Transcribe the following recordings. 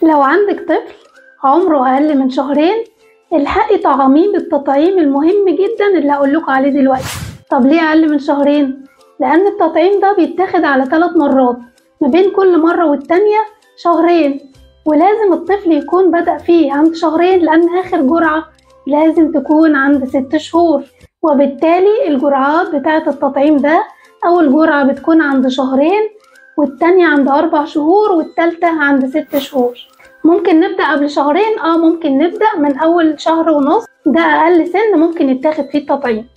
لو عندك طفل عمره أقل من شهرين، الحقي طعاميه بالتطعيم المهم جدا اللي هقولكوا عليه دلوقتي. طب ليه أقل من شهرين؟ لأن التطعيم ده بيتاخد على 3 مرات، ما بين كل مرة والتانية شهرين، ولازم الطفل يكون بدأ فيه عند شهرين، لأن آخر جرعة لازم تكون عند 6 شهور. وبالتالي الجرعات بتاعة التطعيم ده أول جرعة بتكون عند شهرين، والتانية عند 4 شهور، والتالتة عند 6 شهور. ممكن نبدأ قبل شهرين، ممكن نبدأ من أول شهر ونص، ده أقل سن ممكن يتاخد فيه التطعيم.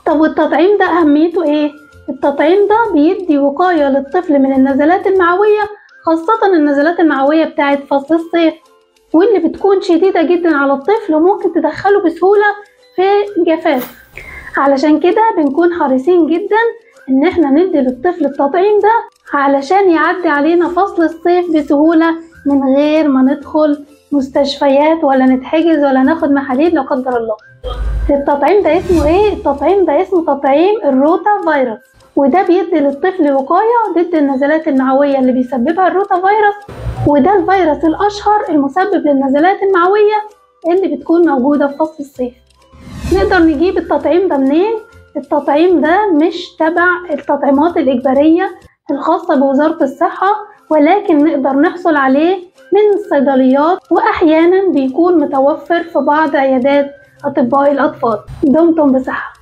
طب والتطعيم ده أهميته إيه؟ التطعيم ده بيدي وقاية للطفل من النزلات المعوية، خاصة النزلات المعوية بتاعت فصل الصيف، واللي بتكون شديدة جدا على الطفل وممكن تدخله بسهولة في جفاف. علشان كده بنكون حريصين جدا إن احنا ندي للطفل التطعيم ده علشان يعدي علينا فصل الصيف بسهولة، من غير ما ندخل مستشفيات ولا نتحجز ولا ناخد محاليل لا قدر الله. التطعيم ده اسمه ايه؟ التطعيم ده اسمه تطعيم الروتا فيروس، وده بيدي للطفل وقاية ضد النزلات المعوية اللي بيسببها الروتا فيروس، وده الفيروس الأشهر المسبب للنزلات المعوية اللي بتكون موجودة في فصل الصيف. نقدر نجيب التطعيم ده منين؟ التطعيم ده مش تبع التطعيمات الإجبارية الخاصة بوزارة الصحة، ولكن نقدر نحصل عليه من الصيدليات، وأحيانا بيكون متوفر في بعض عيادات أطباء الأطفال. دمتم بصحة.